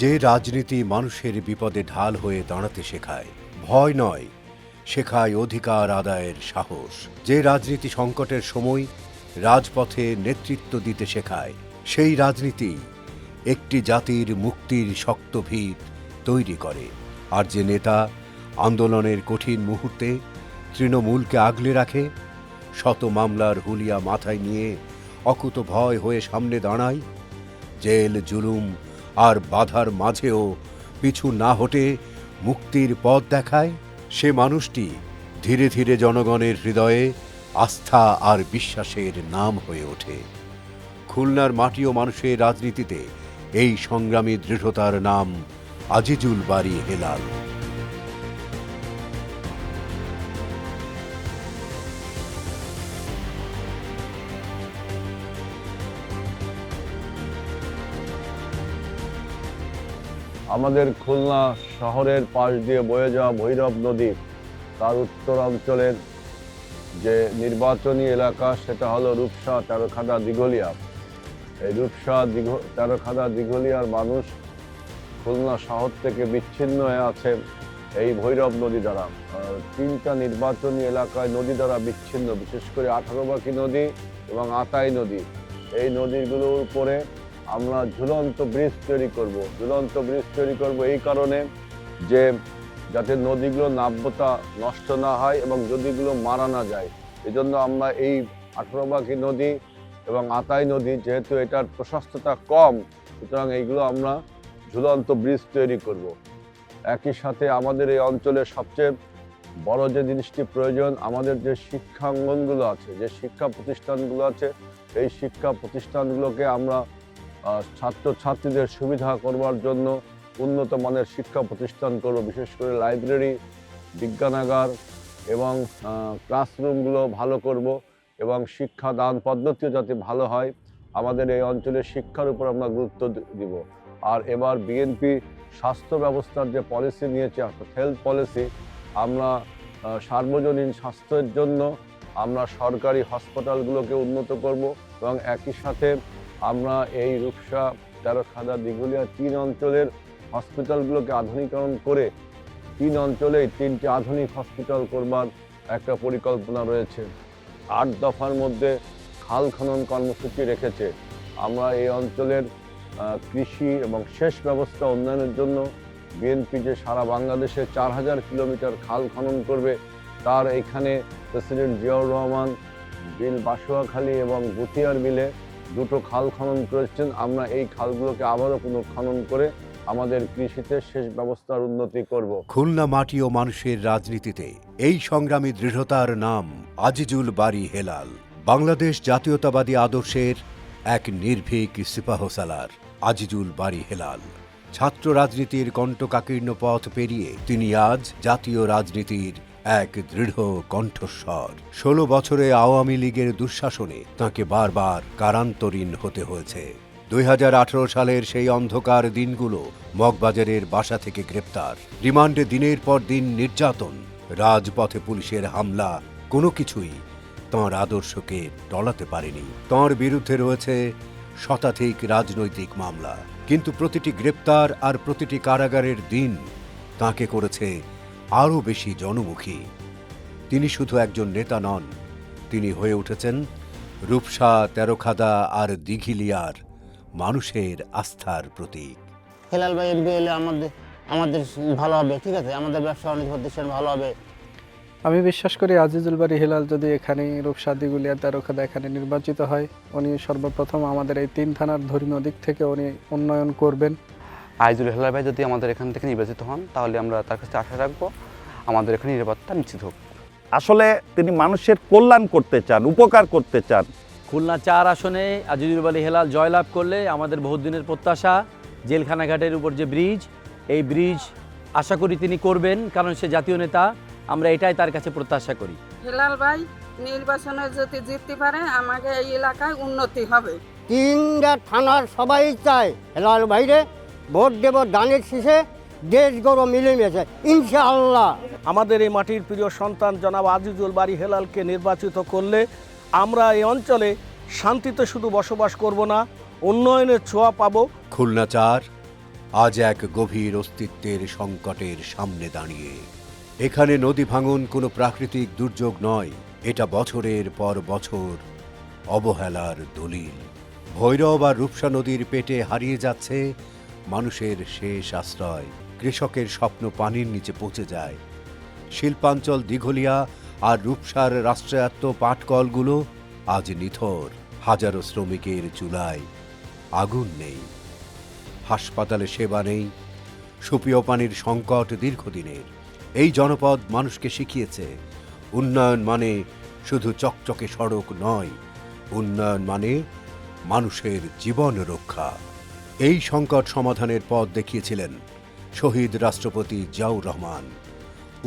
যে রাজনীতি মানুষের বিপদে ঢাল হয়ে দাঁড়াতে শেখায়, ভয় নয়, শেখায় অধিকার আদায়ের সাহস। যে রাজনীতি সংকটের সময় রাজপথে নেতৃত্ব দিতে শেখায়, সেই রাজনীতি একটি জাতির মুক্তির শক্ত ভিত তৈরি করে। আর যে নেতা আন্দোলনের কঠিন মুহূর্তে তৃণমূলকে আগলে রাখে, শত মামলার হুলিয়া মাথায় নিয়ে অকুত ভয় হয়ে সামনে দাঁড়ায়, জেল জুলুম আর বাধার মাঝেও পিছু না হটে মুক্তির পথ দেখায়, সে মানুষটি ধীরে ধীরে জনগণের হৃদয়ে আস্থা আর বিশ্বাসের নাম হয়ে ওঠে। খুলনার মাটি ও মানুষের রাজনীতিতে এই সংগ্রামী দৃঢ়তার নাম আজিজুল বারী হেলাল। আমাদের খুলনা শহরের পাশ দিয়ে বয়ে যাওয়া ভৈরব নদী, তার উত্তরাঞ্চলের যে নির্বাচনী এলাকা সেটা হলো রূপসা, তেরোখাদা, দিঘলিয়া। এই রূপসা তেরোখাদা দিঘলিয়ার মানুষ খুলনা শহর থেকে বিচ্ছিন্ন হয়ে আছে এই ভৈরব নদী দ্বারা। তিনটা নির্বাচনী এলাকায় নদী দ্বারা বিচ্ছিন্ন, বিশেষ করে 18 নদী এবং আতাই নদী। এই নদীগুলোর উপরে আমরা ঝুলন্ত ব্রিজ তৈরি করব। ঝুলন্ত ব্রিজ তৈরি করব এই কারণে যে যাতে নদীগুলো নাব্যতা নষ্ট না হয় এবং নদীগুলো মারা না যায়। এই জন্য আমরা এই 18 নদী এবং আতাই নদী, যেহেতু এটার প্রশস্ততা কম, সুতরাং এইগুলো আমরা ঝুলন্ত ব্রিজ তৈরি করব। একই সাথে আমাদের এই অঞ্চলের সবচেয়ে বড় যে জিনিসটি প্রয়োজন, আমাদের যে শিক্ষাঙ্গনগুলো আছে, যে শিক্ষা প্রতিষ্ঠানগুলো আছে, এই শিক্ষা প্রতিষ্ঠানগুলোকে আমরা ছাত্রছাত্রীদের সুবিধা করবার জন্য উন্নত মানের শিক্ষা প্রতিষ্ঠান করব। বিশেষ করে লাইব্রেরি, বিজ্ঞানাগার এবং ক্লাসরুমগুলো ভালো করব এবং শিক্ষাদান পদ্ধতিও যাতে ভালো হয়। আমাদের এই অঞ্চলের শিক্ষার উপর আমরা গুরুত্ব দিব। আর এবার বিএনপি স্বাস্থ্য ব্যবস্থার যে পলিসি নিয়েছে, অর্থাৎ হেলথ পলিসি, আমরা সার্বজনীন স্বাস্থ্যের জন্য আমরা সরকারি হাসপাতালগুলোকে উন্নত করব এবং একই সাথে আমরা এই রূপসা, তেরোখাদা, দিঘলিয়া 3 অঞ্চলের হসপিটালগুলোকে আধুনিকরণ করে 3 অঞ্চলেই 3টি আধুনিক হসপিটাল করবার একটা পরিকল্পনা রয়েছে। 8 দফার মধ্যে খাল খনন কর্মসূচি রেখেছে। আমরা এই অঞ্চলের কৃষি এবং সেচ ব্যবস্থা উন্নয়নের জন্য বিএনপি যে সারা বাংলাদেশে 4000 কিলোমিটার খাল খনন করবে, তার এখানে প্রেসিডেন্ট জিয়াউর রহমান বিল বাসুয়াখালী এবং গুতিয়ার বিলে 2টো খাল খনন করেছেন। আমরা এই খালগুলোকে আবারও পুনঃখনন করে আমাদের কৃষিতে সেচ ব্যবস্থার উন্নতি করব। খুলনা মাটি ও মানুষের রাজনীতিতে এই সংগ্রামী দৃঢ়তার নাম আজিজুল বারী হেলাল। বাংলাদেশ জাতীয়তাবাদী আদর্শের এক নির্ভীক সিপাহসালার আজিজুল বারী হেলাল। ছাত্র রাজনীতির কণ্টকাকীর্ণ পথ পেরিয়ে তিনি আজ জাতীয় রাজনীতির এক দৃঢ় কণ্ঠস্বর। 16 বছরে আওয়ামী লীগের দুঃশাসনে তাঁকে বারবার কারান্তরীণ হতে হয়েছে। 2018 সালের সেই অন্ধকার দিনগুলো, মগবাজারের বাসা থেকে গ্রেপ্তার, রিমান্ডে দিনের পর দিন নির্যাতন, রাজপথে পুলিশের হামলা, কোনো কিছুই তাঁর আদর্শকে টলাতে পারেনি। তাঁর বিরুদ্ধে রয়েছে শতাধিক রাজনৈতিক মামলা, কিন্তু প্রতিটি গ্রেপ্তার আর প্রতিটি কারাগারের দিন তাঁকে করেছে আরও বেশি জনমুখী। তিনি শুধু একজন নেতা নন, তিনি হয়ে উঠেছেন রূপসা, তেরোখাদা আর দিঘিলিয়ার মানুষের আস্থার প্রতীক। হেলাল ভাই এমপি হলে আমাদের ভালো হবে, ঠিক আছে, আমাদের ব্যবসা বাণিজ্য প্রতিষ্ঠান ভালো হবে। আমি বিশ্বাস করি আজিজুল বারী হেলাল যদি এখানে রূপসা, দিঘলিয়া, তেরোখাদা এখানে নির্বাচিত হয়, উনি সর্বপ্রথম আমাদের এই 3 থানার ধর্মীয় দিক থেকে উনি উন্নয়ন করবেন। আজিজুল হেলাল ভাই যদি আমাদের এখান থেকে নির্বাচিত হন, তাহলে আমরা তার কাছে আশা রাখবো আমাদের এখানে নিরাপত্তা নিশ্চিত হোক। আসলে তিনি মানুষের কল্যাণ করতে চান, উপকার করতে চান। খুলনা 4 আসনে আজিজুল বারী হেলাল জয়লাভ করলে আমাদের বহুদিনের প্রত্যাশা জেলখানাঘাটের উপর যে ব্রিজ, এই ব্রিজ আশা করি তিনি করবেন, কারণ সে জাতীয় নেতা। আমরা এটাই তার কাছে প্রত্যাশা করি। হেলাল ভাই নির্বাচনে যদি জিততে পারে, আমাকে এই এলাকায় উন্নতি হবে। 3টা থানার সবাই চায় হেলাল ভাইরে ভোট দেব দানের শীষে, দেশ গৌরব মিলেমিশে ইনশাআল্লাহ। আমাদের এই মাটির প্রিয় সন্তান জনাব আজিজুল বারী হেলালকে নির্বাচিত করলে আমরা এই অঞ্চলে শান্তিতে শুধু বসবাস করব না, উন্নয়নের ছোঁয়া পাবো। খুলনা 4, আজ এক গভীর অস্তিত্বের সংকটের সামনে দাঁড়িয়ে। এখানে নদী ভাঙন কোনো প্রাকৃতিক দুর্যোগ নয়, এটা বছরের পর বছর অবহেলার দলিল। ভৈরব আর রূপসা নদীর পেটে হারিয়ে যাচ্ছে মানুষের শেষ আশ্রয়। কৃষকের স্বপ্ন পানির নিচে পচে যায়। শিল্পাঞ্চল দিঘলিয়া আর রূপসার রাষ্ট্রায়ত্ত পাটকলগুলো আজ নিথর। হাজারো শ্রমিকের চুলায় আগুন নেই, হাসপাতালে সেবা নেই, সুপেয় পানির সংকট দীর্ঘদিনের। এই জনপদ মানুষকে শিখিয়েছে উন্নয়ন মানে শুধু চকচকে সড়ক নয়, উন্নয়ন মানে মানুষের জীবন রক্ষা। এই সংকট সমাধানের পথ দেখিয়েছিলেন শহীদ রাষ্ট্রপতি জিয়াউর রহমান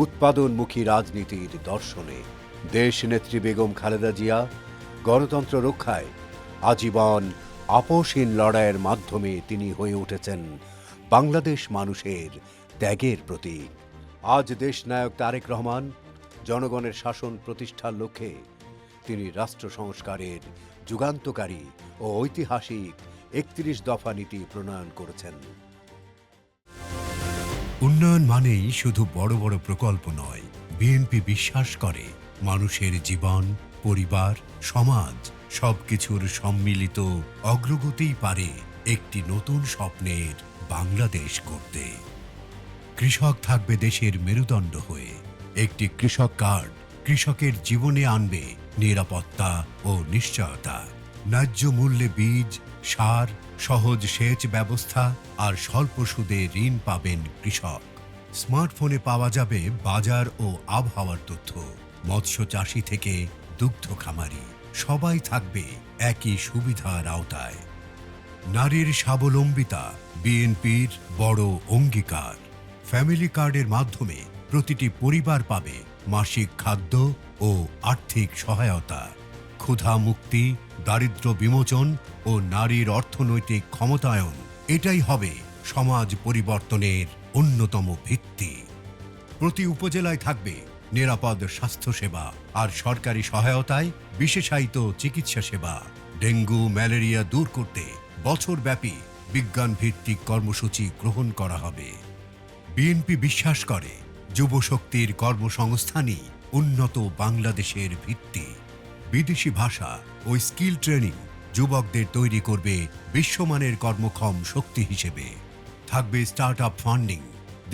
উৎপাদনমুখী রাজনীতির দর্শনে। দেশ নেত্রী বেগম খালেদা জিয়া গণতন্ত্র রক্ষায় আজীবন আপোষহীন লড়াইয়ের মাধ্যমে তিনি হয়ে উঠেছেন বাংলাদেশ মানুষের ত্যাগের প্রতীক। আজ দেশনায়ক তারেক রহমান জনগণের শাসন প্রতিষ্ঠার লক্ষ্যে তিনি রাষ্ট্র সংস্কারের যুগান্তকারী ও ঐতিহাসিক ৩১ দফা নীতি প্রণয়ন করেছেন। উন্নয়ন মানেই শুধু বড় বড় প্রকল্প নয়। বিএনপি বিশ্বাস করে মানুষের জীবন, পরিবার, সমাজ সবকিছুর সম্মিলিত অগ্রগতিই পারে একটি নতুন স্বপ্নের বাংলাদেশ করতে। কৃষক থাকবে দেশের মেরুদণ্ড হয়ে। একটি কৃষক কার্ড কৃষকের জীবনে আনবে নিরাপত্তা ও নিশ্চয়তা। ন্যায্য মূল্যে বীজ, সার, সহজ সেচ ব্যবস্থা আর স্বল্প সুদে ঋণ পাবেন কৃষক। স্মার্টফোনে পাওয়া যাবে বাজার ও আবহাওয়ার তথ্য। মৎস্য চাষী থেকে দুগ্ধ খামারি সবাই থাকবে একই সুবিধার আওতায়। নারীর স্বাবলম্বিতা বিএনপির বড় অঙ্গীকার। ফ্যামিলি কার্ডের মাধ্যমে প্রতিটি পরিবার পাবে মাসিক খাদ্য ও আর্থিক সহায়তা। ক্ষুধা মুক্তি, দারিদ্র্য বিমোচন ও নারীর অর্থনৈতিক ক্ষমতায়ন, এটাই হবে সমাজ পরিবর্তনের অন্যতম ভিত্তি। প্রতি উপজেলায় থাকবে নিরাপদ স্বাস্থ্যসেবা আর সরকারি সহায়তায় বিশেষায়িত চিকিৎসা সেবা। ডেঙ্গু, ম্যালেরিয়া দূর করতে বছরব্যাপী বিজ্ঞান ভিত্তিক কর্মসূচি গ্রহণ করা হবে। বিএনপি বিশ্বাস করে যুবশক্তির কর্মসংস্থানই উন্নত বাংলাদেশের ভিত্তি। বিদেশি ভাষা ও স্কিল ট্রেনিং যুবকদের তৈরি করবে বিশ্বমানের কর্মক্ষম শক্তি হিসেবে। থাকবে স্টার্টআপ ফান্ডিং।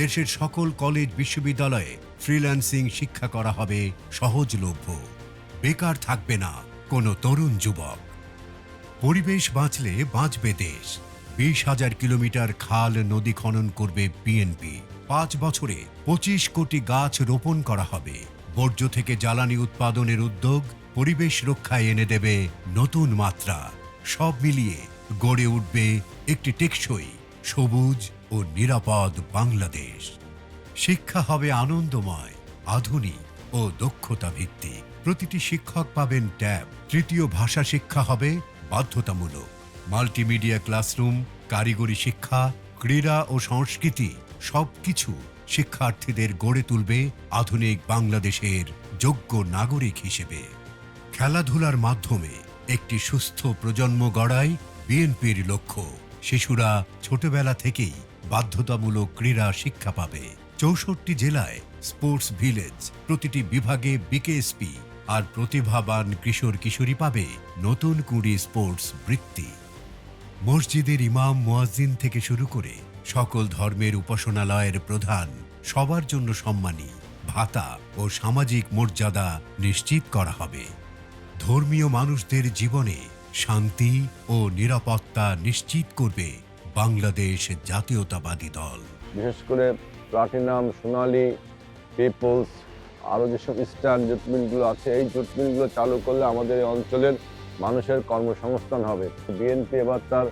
দেশের সকল কলেজ বিশ্ববিদ্যালয়ে ফ্রিল্যান্সিং শিক্ষা করা হবে সহজলভ্য। বেকার থাকবে না কোনো তরুণ যুবক। পরিবেশ বাঁচলে বাঁচবে দেশ। ২০,০০০ কিলোমিটার খাল নদী খনন করবে বিএনপি। ৫ বছরে ২৫ কোটি গাছ রোপণ করা হবে। বর্জ্য থেকে জ্বালানি উৎপাদনের উদ্যোগ পরিবেশ রক্ষায় এনে দেবে নতুন মাত্রা। সব মিলিয়ে গড়ে উঠবে একটি টেকসই, সবুজ ও নিরাপদ বাংলাদেশ। শিক্ষা হবে আনন্দময়, আধুনিক ও দক্ষতা ভিত্তিক। প্রতিটি শিক্ষক পাবেন ট্যাব। তৃতীয় ভাষা শিক্ষা হবে বাধ্যতামূলক। মাল্টিমিডিয়া ক্লাসরুম, কারিগরি শিক্ষা, ক্রীড়া ও সংস্কৃতি সবকিছু শিক্ষার্থীদের গড়ে তুলবে আধুনিক বাংলাদেশের যোগ্য নাগরিক হিসেবে। খেলাধুলার মাধ্যমে একটি সুস্থ প্রজন্ম গড়াই বিএনপির লক্ষ্য। শিশুরা ছোটবেলা থেকেই বাধ্যতামূলক ক্রীড়া শিক্ষা পাবে। ৬৪ জেলায় স্পোর্টস ভিলেজ, প্রতিটি বিভাগে বিকেএসপি আর প্রতিভাবান কিশোর কিশোরী পাবে নতুন কুড়ি স্পোর্টস বৃত্তি। মসজিদের ইমাম, মুয়াজ্জিন থেকে শুরু করে সকল ধর্মের উপাসনালয়ের প্রধান সবার জন্য সম্মানী ভাতা ও সামাজিক মর্যাদা নিশ্চিত করা হবে। ধর্মীয় মানুষদের জীবনে শান্তি ও নিরাপত্তা নিশ্চিত করবে বাংলাদেশ জাতীয়তাবাদী দল। বিশেষ করে প্লাটিনাম, সোনালী, পিপলস, আরও যেসব ইস্টার্ন জুট মিলগুলো আছে, এই জুট মিলগুলো চালু করলে আমাদের এই অঞ্চলের মানুষের কর্মসংস্থান হবে। বিএনপি এবার তার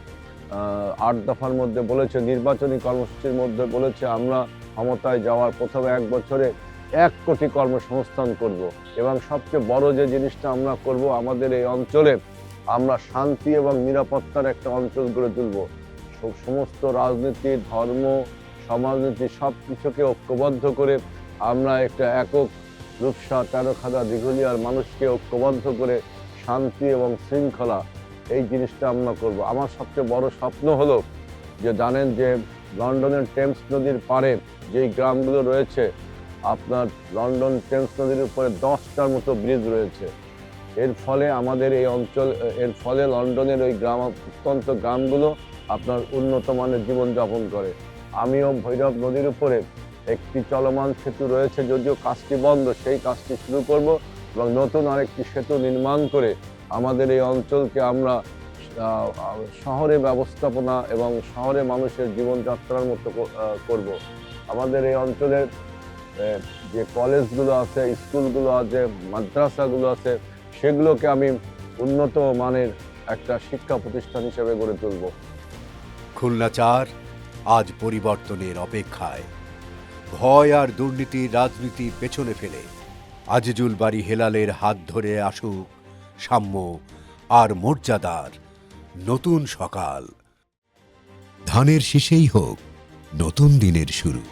৮ দফার মধ্যে বলেছে, নির্বাচনী কর্মসূচির মধ্যে বলেছে, আমরা ক্ষমতায় যাওয়ার প্রথম ১ বছরে ১ কোটি কর্মসংস্থান করব। এবং সবচেয়ে বড় যে জিনিসটা আমরা করব, আমাদের এই অঞ্চলে আমরা শান্তি এবং নিরাপত্তার একটা অঞ্চল গড়ে তুলব। সমস্ত রাজনীতি, ধর্ম, সমাজনীতি সব কিছুকে ঐক্যবদ্ধ করে আমরা একটা একক রূপসা, তেরোখাদা, দিঘলিয়ার মানুষকে ঐক্যবদ্ধ করে শান্তি এবং শৃঙ্খলা, এই জিনিসটা আমরা করব। আমার সবচেয়ে বড় স্বপ্ন হলো যে, জানেন যে লন্ডনের টেমস নদীর পাড়ে যেই গ্রামগুলো রয়েছে, আপনার লন্ডন টেমস নদীর উপরে 10টার মতো ব্রিজ রয়েছে। এর ফলে আমাদের এই অঞ্চল, এর ফলে লন্ডনের ওই প্রত্যন্ত গ্রামগুলো আপনার উন্নত মানের জীবনযাপন করে। আমিও ভৈরব নদীর উপরে একটি চলমান সেতু রয়েছে, যদিও কাজটি বন্ধ, সেই কাজটি শুরু করব এবং নতুন আরেকটি সেতু নির্মাণ করে আমাদের এই অঞ্চলকে আমরা শহরে ব্যবস্থাপনা এবং শহরে মানুষের জীবনযাত্রার মতো করব। আমাদের এই অঞ্চলের যে কলেজগুলো আছে, স্কুলগুলো আছে, মাদ্রাসাগুলো আছে, সেগুলোকে আমি উন্নত মানের একটা শিক্ষা প্রতিষ্ঠান হিসেবে গড়ে তুলব। খুলনা 4 আজ পরিবর্তনের অপেক্ষায়। ভয় আর দুর্নীতির রাজনীতি পেছনে ফেলে আজিজুল বাড়ি হেলালের হাত ধরে আসুক সাম্য আর মর্যাদার নতুন সকাল। ধানের শীষেই হোক নতুন দিনের শুরু।